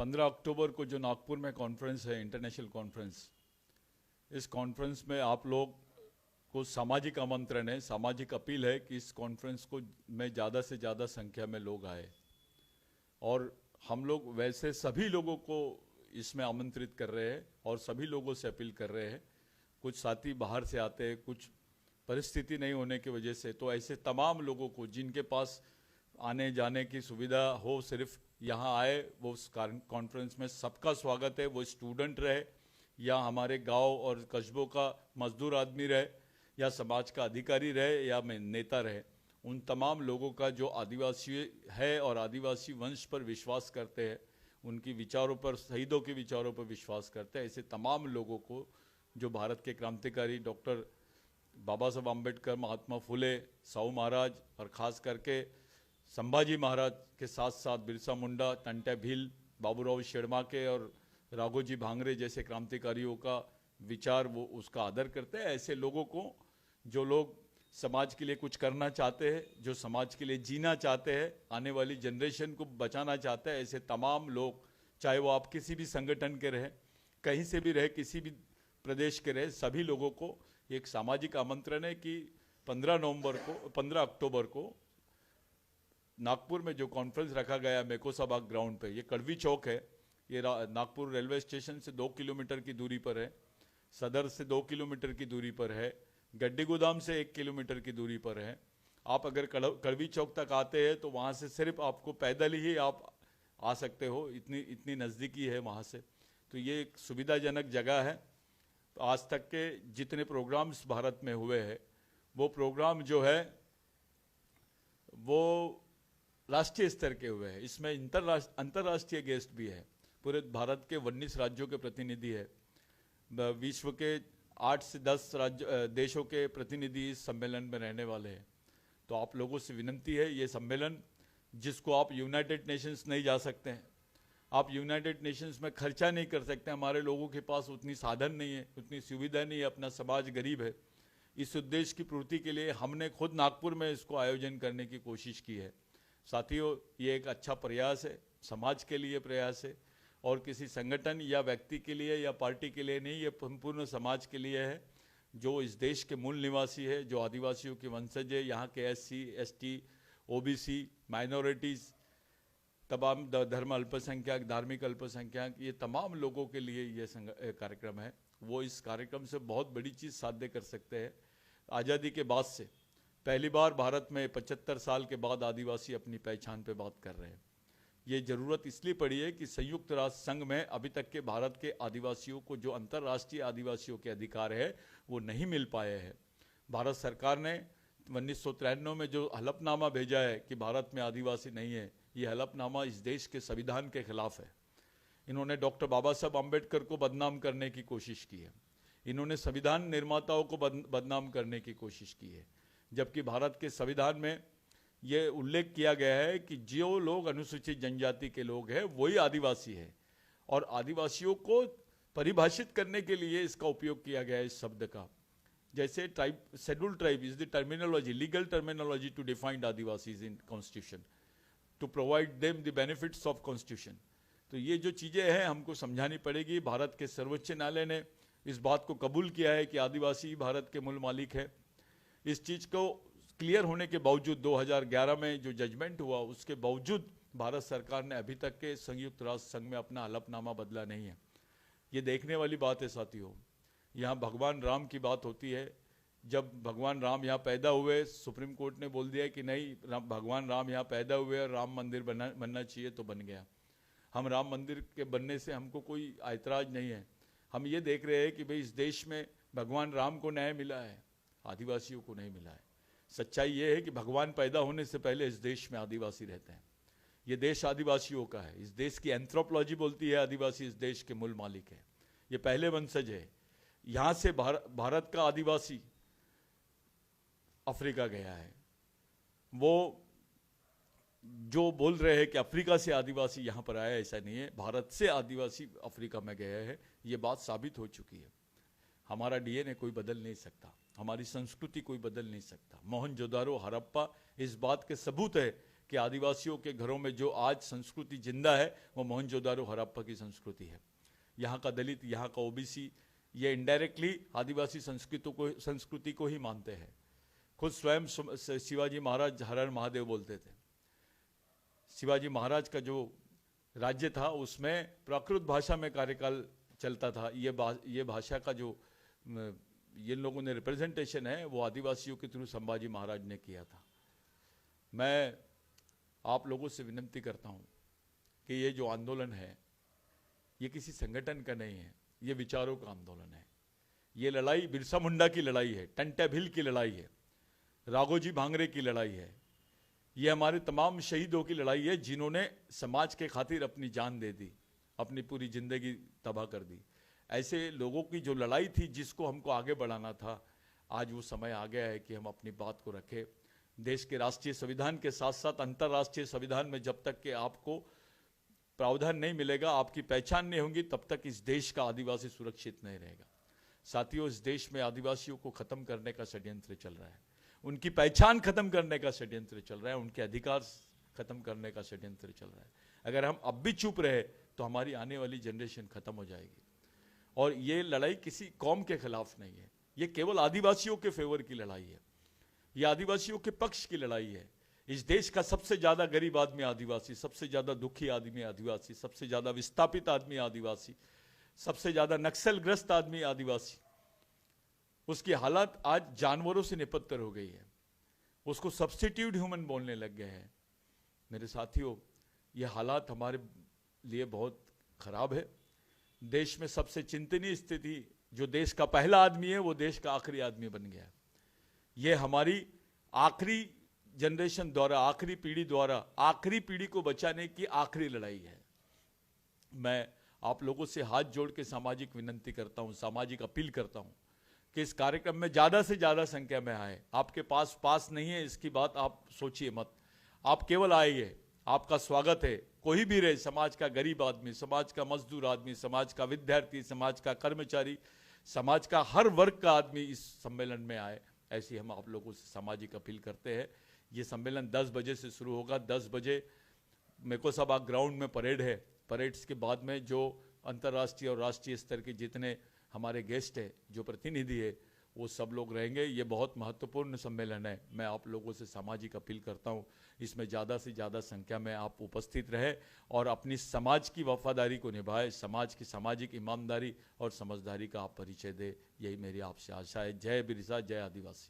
15 अक्टूबर को जो नागपुर में कॉन्फ्रेंस है, इंटरनेशनल कॉन्फ्रेंस, इस कॉन्फ्रेंस में आप लोग को सामाजिक आमंत्रण है, सामाजिक अपील है कि इस कॉन्फ्रेंस को में ज़्यादा से ज़्यादा संख्या में लोग आए। और हम लोग वैसे सभी लोगों को इसमें आमंत्रित कर रहे हैं और सभी लोगों से अपील कर रहे हैं। कुछ साथी बाहर से आते हैं, कुछ परिस्थिति नहीं होने की वजह से, तो ऐसे तमाम लोगों को जिनके पास आने जाने की सुविधा हो, सिर्फ यहाँ आए, वो उस कॉन्फ्रेंस में सबका स्वागत है। वो स्टूडेंट रहे या हमारे गांव और कस्बों का मजदूर आदमी रहे या समाज का अधिकारी रहे या नेता रहे, उन तमाम लोगों का जो आदिवासी है और आदिवासी वंश पर विश्वास करते हैं, उनकी विचारों पर, शहीदों के विचारों पर विश्वास करते हैं, ऐसे तमाम लोगों को जो भारत के क्रांतिकारी डॉक्टर बाबा साहब अम्बेडकर, महात्मा फुले, साहू महाराज और ख़ास करके संभाजी महाराज के साथ साथ बिरसा मुंडा, टंट्या भील, बाबूराव शेरमाके और राघोजी भांगरे जैसे क्रांतिकारियों का विचार, वो उसका आदर करते हैं। ऐसे लोगों को, जो लोग समाज के लिए कुछ करना चाहते हैं, जो समाज के लिए जीना चाहते हैं, आने वाली जनरेशन को बचाना चाहते हैं, ऐसे तमाम लोग, चाहे वो आप किसी भी संगठन के रहे, कहीं से भी रहे, किसी भी प्रदेश के रहे, सभी लोगों को एक सामाजिक आमंत्रण है कि 15 अक्टूबर को नागपुर में जो कॉन्फ्रेंस रखा गया मेकोसाबाग ग्राउंड पे, ये कड़वी चौक है, ये नागपुर रेलवे स्टेशन से 2 किलोमीटर की दूरी पर है, सदर से 2 किलोमीटर की दूरी पर है, गड्डी गोदाम से 1 किलोमीटर की दूरी पर है। आप अगर कड़वी चौक तक आते हैं तो वहाँ से सिर्फ आपको पैदल ही आप आ सकते हो, इतनी नज़दीकी है वहाँ से। तो ये एक सुविधाजनक जगह है। तो आज तक के जितने प्रोग्राम्स भारत में हुए हैं, वो प्रोग्राम जो है वो राष्ट्रीय स्तर के हुए हैं। इसमें अंतर्राष्ट्रीय गेस्ट भी है, पूरे भारत के 19 राज्यों के प्रतिनिधि है, विश्व के 8 से 10 देशों के प्रतिनिधि इस सम्मेलन में रहने वाले हैं। तो आप लोगों से विनंती है, ये सम्मेलन जिसको आप यूनाइटेड नेशंस नहीं जा सकते हैं, आप यूनाइटेड नेशंस में खर्चा नहीं कर सकते, हमारे लोगों के पास उतनी साधन नहीं है, उतनी सुविधा नहीं है, अपना समाज गरीब है। इस उद्देश्य की पूर्ति के लिए हमने खुद नागपुर में इसको आयोजन करने की कोशिश की है। साथियों, ये एक अच्छा प्रयास है, समाज के लिए प्रयास है, और किसी संगठन या व्यक्ति के लिए या पार्टी के लिए नहीं, ये संपूर्ण समाज के लिए है, जो इस देश के मूल निवासी है, जो आदिवासियों के वंशज है, यहाँ के SC, ST, OBC, माइनॉरिटीज़, तमाम धर्म अल्पसंख्यक, धार्मिक अल्पसंख्यक, ये तमाम लोगों के लिए ये कार्यक्रम है। वो इस कार्यक्रम से बहुत बड़ी चीज़ साध्य कर सकते हैं। आज़ादी के बाद से पहली बार भारत में 75 साल के बाद आदिवासी अपनी पहचान पे बात कर रहे हैं। ये ज़रूरत इसलिए पड़ी है कि संयुक्त राष्ट्र संघ में अभी तक के भारत के आदिवासियों को जो अंतर्राष्ट्रीय आदिवासियों के अधिकार है वो नहीं मिल पाए हैं। भारत सरकार ने 1993 में जो हलफनामा भेजा है कि भारत में आदिवासी नहीं है, ये हलफनामा इस देश के संविधान के खिलाफ है। इन्होंने डॉक्टर बाबा साहब अम्बेडकर को बदनाम करने की कोशिश की है, इन्होंने संविधान निर्माताओं को बदनाम करने की कोशिश की है, जबकि भारत के संविधान में ये उल्लेख किया गया है कि जो लोग अनुसूचित जनजाति के लोग हैं वही आदिवासी है, और आदिवासियों को परिभाषित करने के लिए इसका उपयोग किया गया है इस शब्द का। जैसे tribe, scheduled tribe is the terminology, legal terminology to define Adivasis in constitution, to provide them the benefits of constitution. तो ये जो चीज़ें हैं हमको समझानी पड़ेगी। भारत के सर्वोच्च न्यायालय ने इस बात को कबूल किया है कि आदिवासी भारत के मूल मालिक है। इस चीज़ को क्लियर होने के बावजूद 2011 में जो जजमेंट हुआ, उसके बावजूद भारत सरकार ने अभी तक के संयुक्त राष्ट्र संघ में अपना हलफनामा बदला नहीं है। ये देखने वाली बात है साथियों। यहाँ भगवान राम की बात होती है, जब भगवान राम यहाँ पैदा हुए, सुप्रीम कोर्ट ने बोल दिया कि नहीं, भगवान राम यहाँ पैदा हुए और राम मंदिर बनना चाहिए, तो बन गया। हम राम मंदिर के बनने से हमको कोई ऐतराज नहीं है। हम ये देख रहे हैं कि भाई इस देश में भगवान राम को न्याय मिला है, आदिवासियों को नहीं मिला है। सच्चाई ये है कि भगवान पैदा होने से पहले इस देश में आदिवासी रहते हैं। ये देश आदिवासियों का है। इस देश की एंथ्रोपोलॉजी बोलती है आदिवासी इस देश के मूल मालिक है, ये पहले वंशज है। यहाँ से भारत का आदिवासी अफ्रीका गया है। वो जो बोल रहे हैं कि अफ्रीका से आदिवासी यहाँ पर आया, ऐसा नहीं है। भारत से आदिवासी अफ्रीका में गए हैं, ये बात साबित हो चुकी है। हमारा DNA कोई बदल नहीं सकता, हमारी संस्कृति कोई बदल नहीं सकता। मोहनजोदारो, हड़प्पा इस बात के सबूत है कि आदिवासियों के घरों में जो आज संस्कृति जिंदा है वो मोहनजोदारो हड़प्पा की संस्कृति है। यहाँ का दलित, यहाँ का ओबीसी, ये इनडायरेक्टली आदिवासी संस्कृति को ही मानते हैं। खुद स्वयं शिवाजी महाराज हर हर महादेव बोलते थे। शिवाजी महाराज का जो राज्य था उसमें प्राकृत भाषा में कार्यकाल चलता था। ये भाषा का जो ये लोगों ने रिप्रेजेंटेशन है वो आदिवासियों के थ्रू संभाजी महाराज ने किया था। मैं आप लोगों से विनती करता हूँ कि ये जो आंदोलन है ये किसी संगठन का नहीं है, ये विचारों का आंदोलन है। ये लड़ाई बिरसा मुंडा की लड़ाई है, टंट्या भील की लड़ाई है, राघोजी भांगरे की लड़ाई है। ये हमारे तमाम शहीदों की लड़ाई है जिन्होंने समाज के खातिर अपनी जान दे दी, अपनी पूरी जिंदगी तबाह कर दी। ऐसे लोगों की जो लड़ाई थी जिसको हमको आगे बढ़ाना था, आज वो समय आ गया है कि हम अपनी बात को रखें। देश के राष्ट्रीय संविधान के साथ साथ अंतर्राष्ट्रीय संविधान में जब तक कि आपको प्रावधान नहीं मिलेगा, आपकी पहचान नहीं होगी, तब तक इस देश का आदिवासी सुरक्षित नहीं रहेगा। साथियों, इस देश में आदिवासियों को खत्म करने का षड्यंत्र चल रहा है, उनकी पहचान खत्म करने का षड्यंत्र चल रहा है, उनके अधिकार खत्म करने का षड्यंत्र चल रहा है। अगर हम अब भी चुप रहे तो हमारी आने वाली जनरेशन खत्म हो जाएगी। और ये लड़ाई किसी कौम के खिलाफ नहीं है, ये केवल आदिवासियों के फेवर की लड़ाई है, ये आदिवासियों के पक्ष की लड़ाई है। इस देश का सबसे ज्यादा गरीब आदमी आदिवासी, सबसे ज्यादा दुखी आदमी आदिवासी, सबसे ज्यादा विस्थापित आदमी आदिवासी, सबसे ज्यादा नक्सलग्रस्त आदमी आदिवासी। उसकी हालत आज जानवरों से निपत्तर हो गई है, उसको सब्स्टिट्यूट ह्यूमन बोलने लग गए हैं। मेरे साथियों, ये हालात हमारे लिए बहुत खराब है। देश में सबसे चिंतनीय स्थिति, जो देश का पहला आदमी है वो देश का आखिरी आदमी बन गया है। ये हमारी आखिरी जनरेशन द्वारा, आखिरी पीढ़ी द्वारा, आखिरी पीढ़ी को बचाने की आखिरी लड़ाई है। मैं आप लोगों से हाथ जोड़ के सामाजिक विनंती करता हूं, सामाजिक अपील करता हूं कि इस कार्यक्रम में ज्यादा से ज्यादा संख्या में आए। आपके पास नहीं है इसकी बात आप सोचिए मत, आप केवल आइए, आपका स्वागत है। कोई भी रहे, समाज का गरीब आदमी, समाज का मजदूर आदमी, समाज का विद्यार्थी, समाज का कर्मचारी, समाज का हर वर्ग का आदमी इस सम्मेलन में आए, ऐसी हम आप लोगों से सामाजिक अपील करते हैं। ये सम्मेलन 10 बजे से शुरू होगा। 10 बजे मेको सभा ग्राउंड में परेड है। परेड्स के बाद में जो अंतर्राष्ट्रीय और राष्ट्रीय स्तर के जितने हमारे गेस्ट है, जो प्रतिनिधि है, वो सब लोग रहेंगे। ये बहुत महत्वपूर्ण सम्मेलन है। मैं आप लोगों से सामाजिक अपील करता हूँ, इसमें ज़्यादा से ज़्यादा संख्या में आप उपस्थित रहे और अपनी समाज की वफादारी को निभाए, समाज की सामाजिक ईमानदारी और समझदारी का आप परिचय दे, यही मेरी आपसे आशा है। जय बिरसा, जय आदिवासी।